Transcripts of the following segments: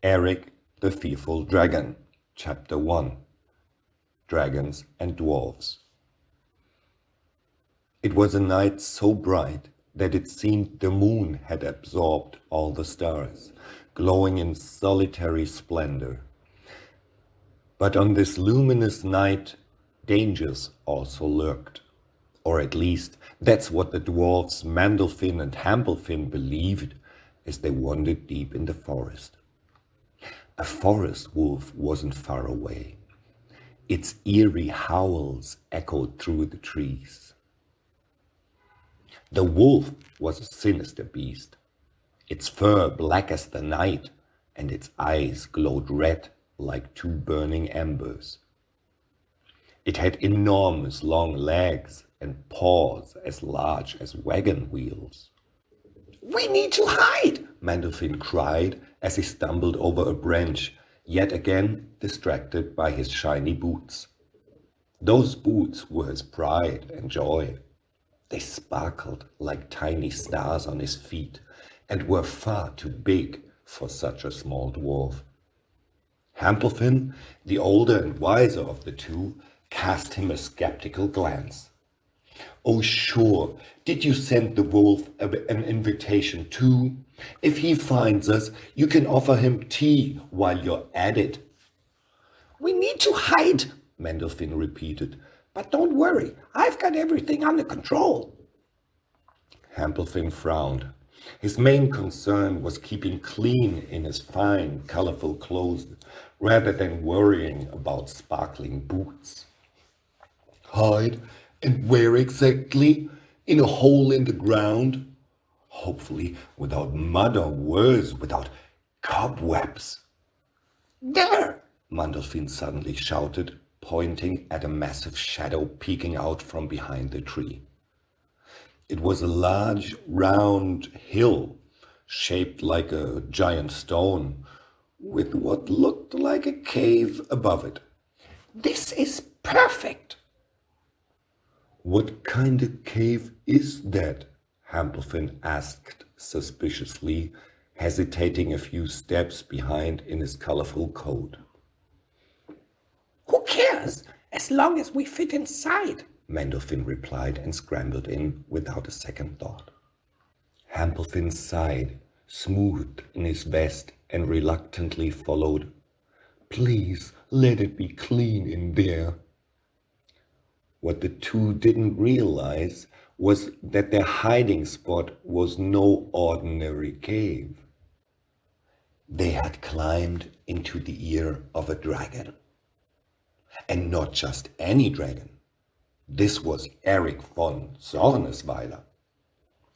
Eric the Fearful Dragon, Chapter 1, Dragons and Dwarves. It was a night so bright that it seemed the moon had absorbed all the stars, glowing in solitary splendor. But on this luminous night, dangers also lurked. Or at least, that's what the dwarves Mandolphin and Hamblefin believed as they wandered deep in the forest. A forest wolf wasn't far away. Its eerie howls echoed through the trees. The wolf was a sinister beast, its fur black as the night, and its eyes glowed red like two burning embers. It had enormous long legs and paws as large as wagon wheels. "We need to hide!" Mandolphin cried as he stumbled over a branch, yet again distracted by his shiny boots. Those boots were his pride and joy. They sparkled like tiny stars on his feet and were far too big for such a small dwarf. Hamblefin, the older and wiser of the two, cast him a skeptical glance. "Oh, sure, did you send the wolf an invitation too? If he finds us, you can offer him tea while you're at it." "We need to hide," Mandolphin repeated. "But don't worry, I've got everything under control." Hamblefin frowned. His main concern was keeping clean in his fine, colorful clothes, rather than worrying about sparkling boots. "Hide? And where exactly? In a hole in the ground? Hopefully without mud or worse, without cobwebs." "There!" Mandolphin suddenly shouted, pointing at a massive shadow peeking out from behind the tree. It was a large, round hill, shaped like a giant stone, with what looked like a cave above it. "This is perfect!" "What kind of cave is that?" Hamblefin asked suspiciously, hesitating a few steps behind in his colorful coat. "Who cares, as long as we fit inside?" Mandolphin replied and scrambled in without a second thought. Hamblefin sighed, smoothed in his vest, and reluctantly followed. "Please let it be clean in there." What the two didn't realize was that their hiding spot was no ordinary cave. They had climbed into the ear of a dragon. And not just any dragon. This was Eric von Zornesweiler,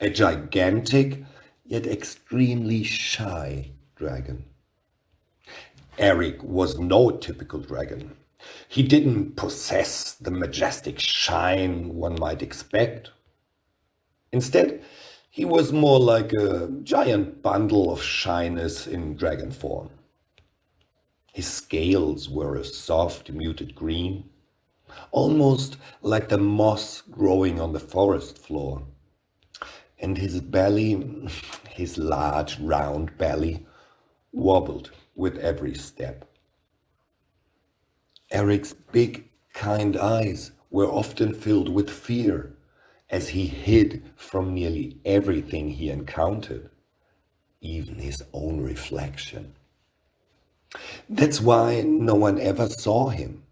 a gigantic yet extremely shy dragon. Eric was no typical dragon. He didn't possess the majestic shine one might expect. Instead, he was more like a giant bundle of shyness in dragon form. His scales were a soft, muted green, almost like the moss growing on the forest floor. And his belly, his large, round belly, wobbled with every step. Eric's big, kind eyes were often filled with fear as he hid from nearly everything he encountered, even his own reflection. That's why no one ever saw him.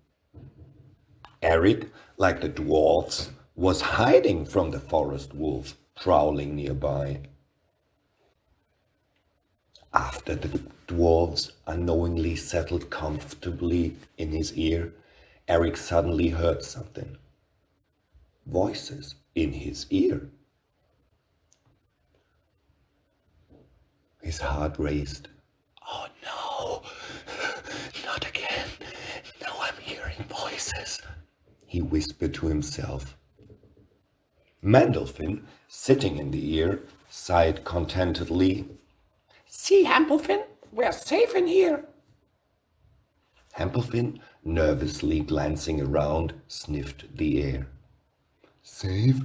Eric, like the dwarves, was hiding from the forest wolf prowling nearby. After the dwarves unknowingly settled comfortably in his ear, Eric suddenly heard something. Voices in his ear. His heart raced. "Oh no, not again. Now I'm hearing voices," he whispered to himself. Mandolphin, sitting in the ear, sighed contentedly. "See, Hamblefin, we're safe in here." Hamblefin, nervously glancing around, sniffed the air. "Safe?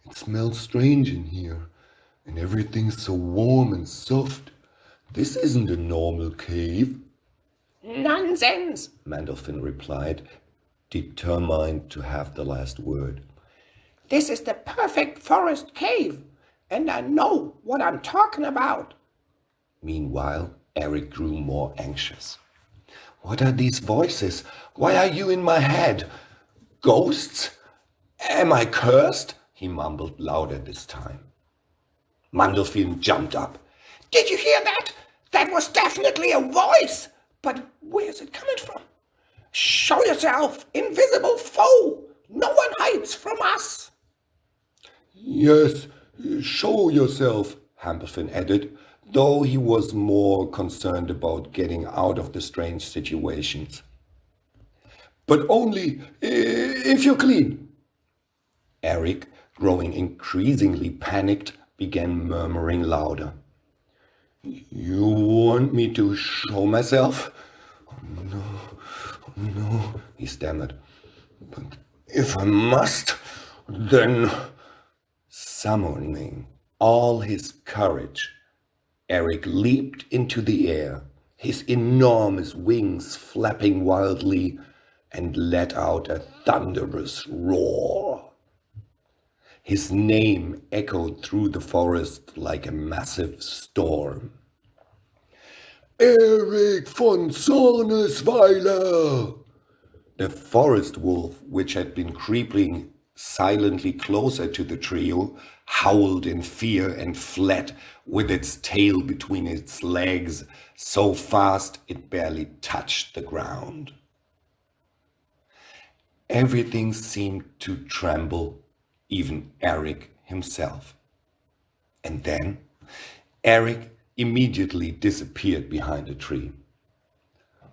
It smells strange in here, and everything's so warm and soft. This isn't a normal cave, Nonsense, Mandolphin replied, determined to have the last word. this is the perfect forest cave, and I know what I'm talking about. Meanwhile, Eric grew more anxious. What are these voices? Why are you in my head? Ghosts? Am I cursed? He mumbled louder this time. Mandolphin jumped up. Did you hear that? That was definitely a voice. But where's it coming from? Show yourself, invisible foe. No one hides from us. Yes, show yourself, Hampelfin added, though he was more concerned about getting out of the strange situations. But only if you're clean. Eric, growing increasingly panicked, began murmuring louder. You want me to show myself? No, he stammered. But if I must, then... Summoning all his courage, Eric leaped into the air, his enormous wings flapping wildly, and let out a thunderous roar. His name echoed through the forest like a massive storm. Eric von Zornesweiler! The forest wolf, which had been creeping silently closer to the trio, howled in fear and fled with its tail between its legs, so fast it barely touched the ground. Everything seemed to tremble, even Eric himself. And then Eric immediately disappeared behind a tree.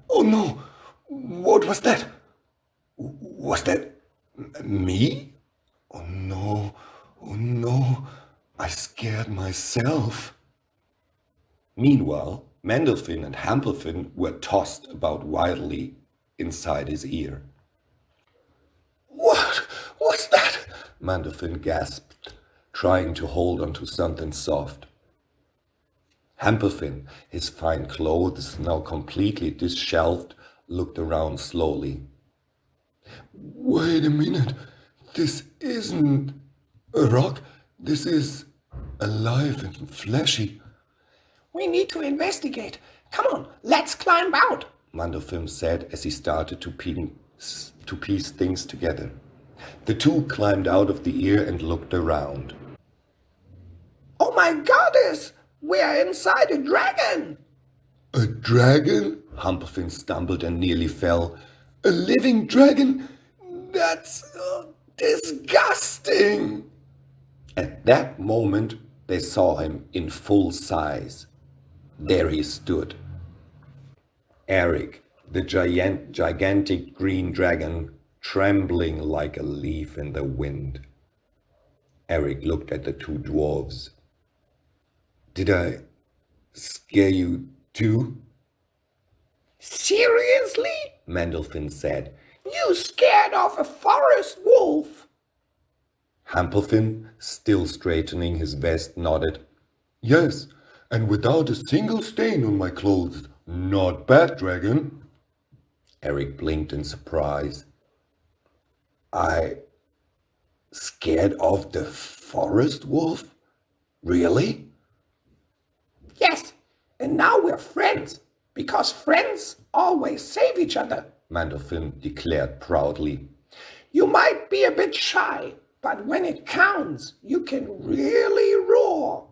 Oh no! What was that? Was that me? Oh no, I scared myself. Meanwhile, Mandolphin and Hampelfin were tossed about wildly inside his ear. What was that? Mandolphin gasped, trying to hold onto something soft. Hampelfin, his fine clothes now completely disheveled, looked around slowly. Wait a minute, this isn't a rock, this is alive and fleshy. We need to investigate. Come on, let's climb out, Mandolphin said as he started to piece things together. The two climbed out of the ear and looked around. Oh my goddess, we are inside a dragon. A dragon? Hampelfin stumbled and nearly fell. A living dragon? That's disgusting! At that moment, they saw him in full size. There he stood. Eric, the gigantic green dragon, trembling like a leaf in the wind. Eric looked at the two dwarves. Did I scare you too? Seriously? Mandolphin said. You scared of a forest wolf? Hampelfin, still straightening his vest, nodded. Yes, and without a single stain on my clothes. Not bad, dragon. Eric blinked in surprise. I scared of the forest wolf? Really? Yes, and now we're friends, because friends always save each other, Mandolphin declared proudly. You might be a bit shy, but when it counts, you can really roar.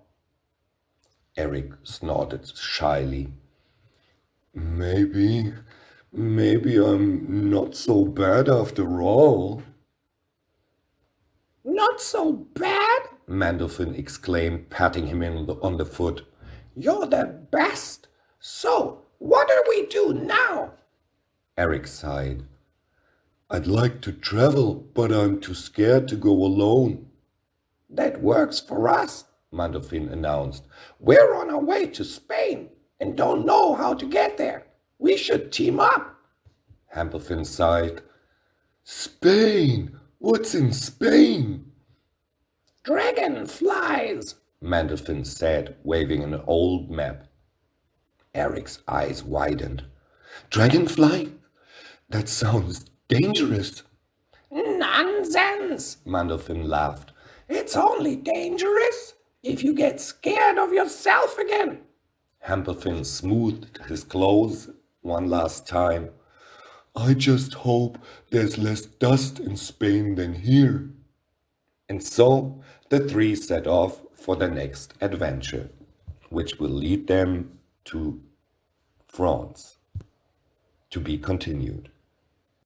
Eric snorted shyly. Maybe I'm not so bad after all. Not so bad? Mandolphin exclaimed, patting him on the foot. You're the best. So, what do we do now? Eric sighed. I'd like to travel, but I'm too scared to go alone. That works for us, Mandolphin announced. We're on our way to Spain and don't know how to get there. We should team up. Hampelfin sighed. Spain? What's in Spain? Dragonflies, Mandolphin said, waving an old map. Eric's eyes widened. Dragonfly? That sounds dangerous. Nonsense, Mandolphin laughed. It's only dangerous if you get scared of yourself again. Hamperfin smoothed his clothes one last time. I just hope there's less dust in Spain than here. And so the three set off for the next adventure, which will lead them to France. To be continued.